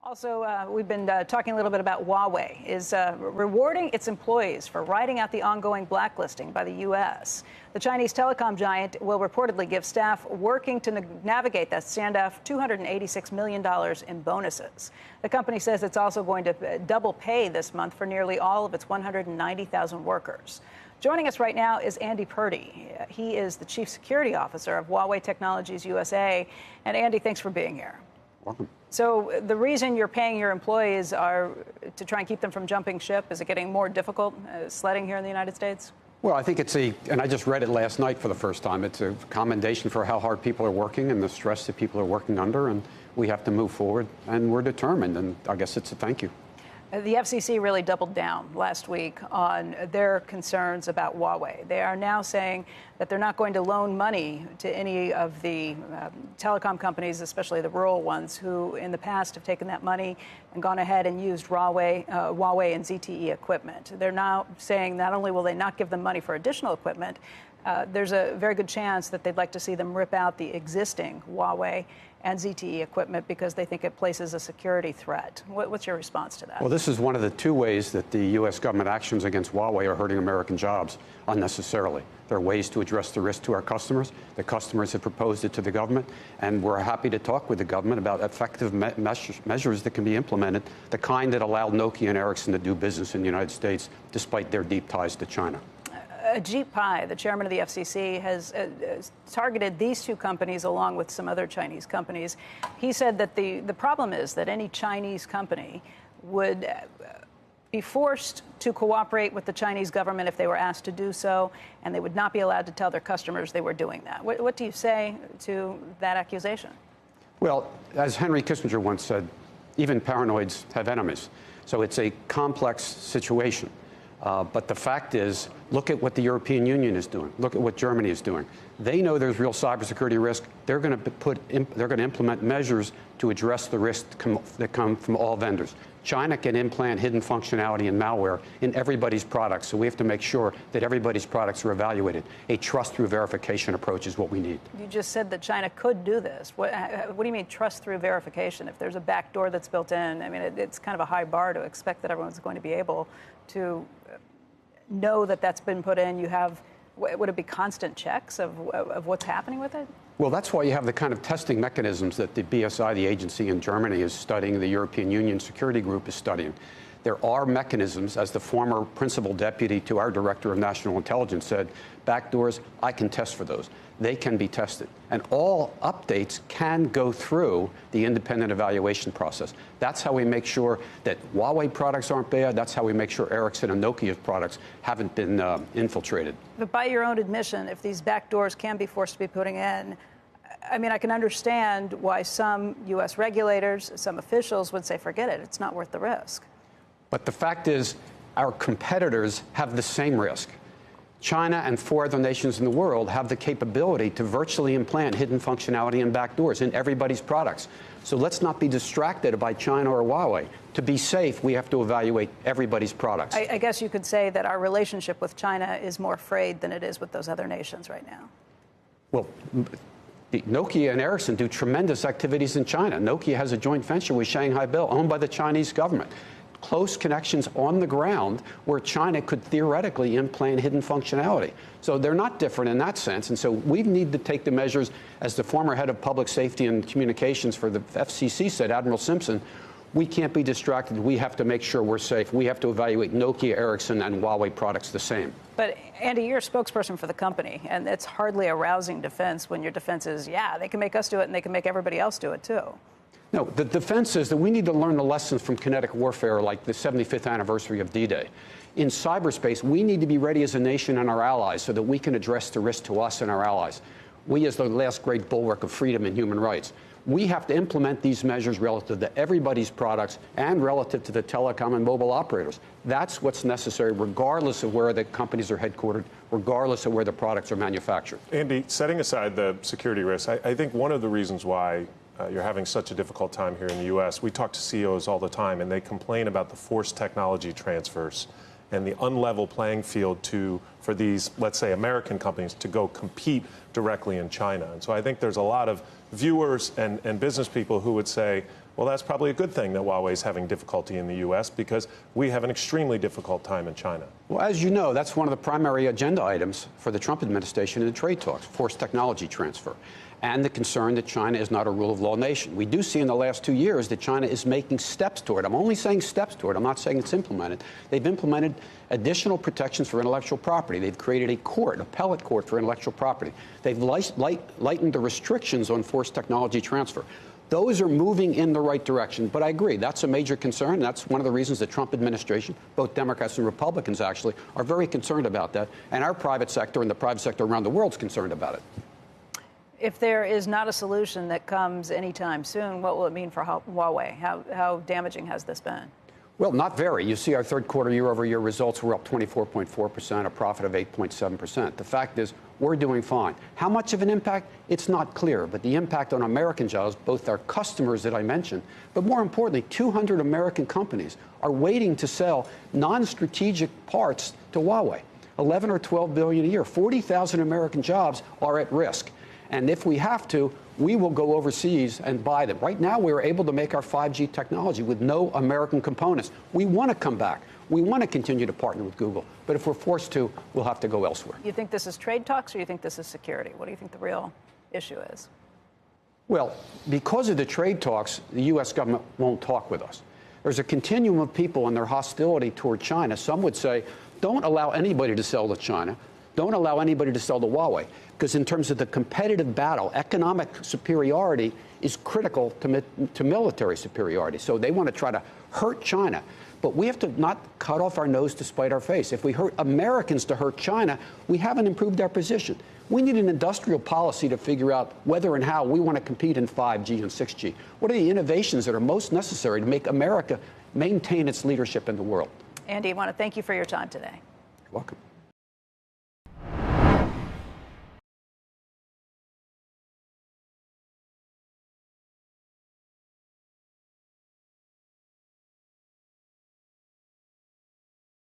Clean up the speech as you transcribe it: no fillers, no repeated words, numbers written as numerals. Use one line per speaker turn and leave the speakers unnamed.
Also, we've been talking a little bit about Huawei is rewarding its employees for riding out the ongoing blacklisting by the U.S. The Chinese telecom giant will reportedly give staff working to navigate that standoff $286 million in bonuses. The company says it's also going to double pay this month for nearly all of its 190,000 workers. Joining us right now is Andy Purdy. He is the Chief Security Officer of Huawei Technologies USA. And Andy, thanks for being here.
Welcome.
So the reason you're paying your employees are to try and keep them from jumping ship? Is it getting more difficult sledding here in the United States?
Well, I think and I just read it last night for the first time. It's a commendation for how hard people are working and the stress that people are working under, and we have to move forward, and we're determined, and I guess it's a thank you.
The FCC really doubled down last week on their concerns about Huawei. They are now saying that they're not going to loan money to any of the telecom companies, especially the rural ones, who in the past have taken that money and gone ahead and used Huawei and ZTE equipment. They're now saying not only will they not give them money for additional equipment, there's a very good chance that they'd like to see them rip out the existing Huawei and ZTE equipment because they think it places a security threat. What's your response to that?
Well, this is one of the two ways that the U.S. government actions against Huawei are hurting American jobs unnecessarily. There are ways to address the risk to our customers. The customers have proposed it to the government, and we're happy to talk with the government about effective measures that can be implemented, the kind that allowed Nokia and Ericsson to do business in the United States despite their deep ties to China.
Ajit Pai, the chairman of the FCC, has targeted these two companies along with some other Chinese companies. He said that the problem is that any Chinese company would be forced to cooperate with the Chinese government if they were asked to do so, and they would not be allowed to tell their customers they were doing that. What do you say to that accusation?
Well, as Henry Kissinger once said, even paranoids have enemies. So it's a complex situation. But the fact is, look at what the European Union is doing. Look at what Germany is doing. They know there's real cybersecurity risk. They're going to implement measures to address the risks that come from all vendors. China can implant hidden functionality and malware in everybody's products, so we have to make sure that everybody's products are evaluated. A trust-through verification approach is what we need.
You just said that China could do this. What do you mean trust-through verification? If there's a back door that's built in, I mean, it's kind of a high bar to expect that everyone's going to be able to know that that's been put in. You have, would it be constant checks of what's happening with it?
Well, that's why you have the kind of testing mechanisms that the BSI, the agency in Germany, is studying, the European Union Security Group is studying. There are mechanisms, as the former principal deputy to our director of national intelligence said, backdoors, I can test for those. They can be tested. And all updates can go through the independent evaluation process. That's how we make sure that Huawei products aren't bad. That's how we make sure Ericsson and Nokia products haven't been infiltrated.
But by your own admission, if these backdoors can be forced to be putting in, I mean, I can understand why some U.S. regulators, some officials would say, forget it, it's not worth the risk.
But the fact is, our competitors have the same risk. China and 4 other nations in the world have the capability to virtually implant hidden functionality and backdoors in everybody's products. So let's not be distracted by China or Huawei. To be safe, we have to evaluate everybody's products.
I guess you could say that our relationship with China is more frayed than it is with those other nations right now.
Well, Nokia and Ericsson do tremendous activities in China. Nokia has a joint venture with Shanghai Bell, owned by the Chinese government. Close connections on the ground where China could theoretically implant hidden functionality. So they're not different in that sense. And so we need to take the measures, as the former head of public safety and communications for the FCC said, Admiral Simpson, we can't be distracted. We have to make sure we're safe. We have to evaluate Nokia, Ericsson, and Huawei products the same.
But, Andy, you're a spokesperson for the company, and it's hardly a rousing defense when your defense is, yeah, they can make us do it, and they can make everybody else do it, too.
No, the defense is that we need to learn the lessons from kinetic warfare like the 75th anniversary of D-Day. In cyberspace, we need to be ready as a nation and our allies so that we can address the risk to us and our allies. We, as the last great bulwark of freedom and human rights, we have to implement these measures relative to everybody's products and relative to the telecom and mobile operators. That's what's necessary, regardless of where the companies are headquartered, regardless of where the products are manufactured.
Andy, setting aside the security risks, I think one of the reasons why you're having such a difficult time here in the U.S. We talk to CEOs all the time, and they complain about the forced technology transfers and the unlevel playing field for these, let's say, American companies to go compete directly in China. And so I think there's a lot of viewers and business people who would say, Well, that's probably a good thing that Huawei is having difficulty in the U.S. because we have an extremely difficult time in China.
Well, as you know, that's one of the primary agenda items for the Trump administration in the trade talks, forced technology transfer, and the concern that China is not a rule of law nation. We do see in the last 2 years that China is making steps toward. I'm only saying steps toward. I'm not saying it's implemented. They've implemented additional protections for intellectual property. They've created a court, appellate court for intellectual property. They've lightened the restrictions on forced technology transfer. Those are moving in the right direction, but I agree, that's a major concern. That's one of the reasons the Trump administration, both Democrats and Republicans actually, are very concerned about that, and our private sector and the private sector around the world is concerned about it.
If there is not a solution that comes anytime soon, what will it mean for Huawei? How damaging has this been?
Well, not very. You see our third quarter year-over-year results were up 24.4%, a profit of 8.7%. The fact is, we're doing fine. How much of an impact? It's not clear, but the impact on American jobs, both our customers that I mentioned, but more importantly, 200 American companies are waiting to sell non-strategic parts to Huawei. 11 or 12 billion a year. 40,000 American jobs are at risk. And if we have to, we will go overseas and buy them. Right now, we're able to make our 5G technology with no American components. We want to come back. We want to continue to partner with Google. But if we're forced to, we'll have to go elsewhere.
You think this is trade talks or you think this is security? What do you think the real issue is?
Well, because of the trade talks, the U.S. government won't talk with us. There's a continuum of people and their hostility toward China. Some would say, don't allow anybody to sell to China. Don't allow anybody to sell to Huawei. Because in terms of the competitive battle, economic superiority is critical to military superiority. So they want to try to hurt China. But we have to not cut off our nose to spite our face. If we hurt Americans to hurt China, we haven't improved our position. We need an industrial policy to figure out whether and how we want to compete in 5G and 6G. What are the innovations that are most necessary to make America maintain its leadership in the world?
Andy, I want to thank you for your time today.
You're welcome.